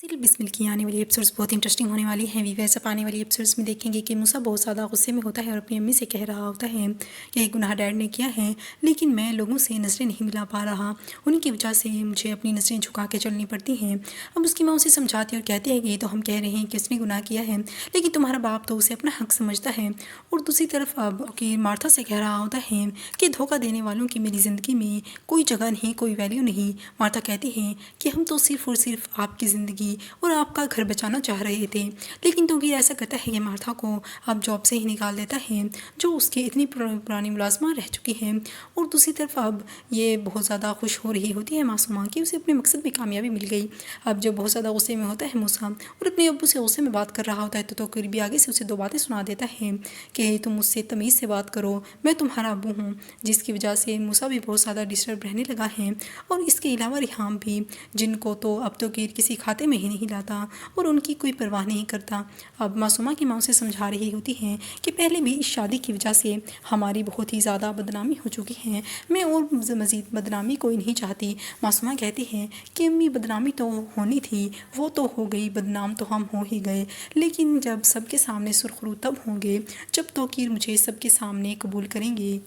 Serial بسمل کی آنے والی ایپیسوڈز بہت انٹرسٹنگ ہونے والی ہیں۔ ویورز اب آنے والی ایپیسوڈز میں دیکھیں گے کہ موسیٰ بہت زیادہ غصے میں ہوتا ہے اور اپنی امی سے کہہ رہا ہوتا ہے کہ یہ گناہ ڈیڈ نے کیا ہے، لیکن میں لوگوں سے نظریں نہیں ملا پا رہا، ان کی وجہ سے مجھے اپنی نظریں جھکا کے چلنی پڑتی ہیں۔ اب اس کی ماں اسے سمجھاتی اور کہتی ہے کہ یہ تو ہم کہہ رہے ہیں کہ اس نے گناہ کیا ہے، لیکن تمہارا باپ تو اسے اپنا حق سمجھتا ہے۔ اور دوسری طرف اب کہ مارتھا سے کہہ رہا ہوتا ہے کہ دھوکہ دینے والوں کی میری زندگی میں کوئی جگہ نہیں، کوئی ویلیو نہیں۔ مارتھا کہتی ہے کہ ہم تو صرف اور صرف آپ کی زندگی اور آپ کا گھر بچانا چاہ رہے تھے، لیکن تو ایسا کرتا ہے کہ مارتھا کو اب جاب سے ہی نکال دیتا ہے، جو اس کی اتنی پرانی ملازمہ رہ چکی ہے۔ اور دوسری طرف اب یہ بہت زیادہ خوش ہو رہی ہوتی ہے معصومہ کہ اسے اپنے مقصد میں کامیابی مل گئی۔ اب جب بہت زیادہ غصے میں ہوتا ہے موسیٰ اور اپنے ابو سے غصے میں بات کر رہا ہوتا ہے تو قریبی آگے سے اسے دو باتیں سنا دیتا ہے کہ تم مجھ سے تمیز سے بات کرو، میں تمہارا ابو ہوں، جس کی وجہ سے موسیٰ بھی بہت زیادہ ڈسٹرب رہنے لگا ہے۔ اور اس کے علاوہ ریحام بھی، جن کو تو اب تو کسی کھاتے میں ہی نہیں لاتا اور ان کی کوئی پرواہ نہیں کرتا۔ اب معصومہ کی ماں اسے سمجھا رہی ہوتی ہے کہ پہلے بھی اس شادی کی وجہ سے ہماری بہت ہی زیادہ بدنامی ہو چکی ہے، میں اور مزید بدنامی کوئی نہیں چاہتی۔ معصومہ کہتی ہے کہ امی بدنامی تو ہونی تھی، وہ تو ہو گئی، بدنام تو ہم ہو ہی گئے، لیکن جب سب کے سامنے سرخرو تب ہوں گے جب توقیر مجھے سب کے سامنے قبول کریں گے۔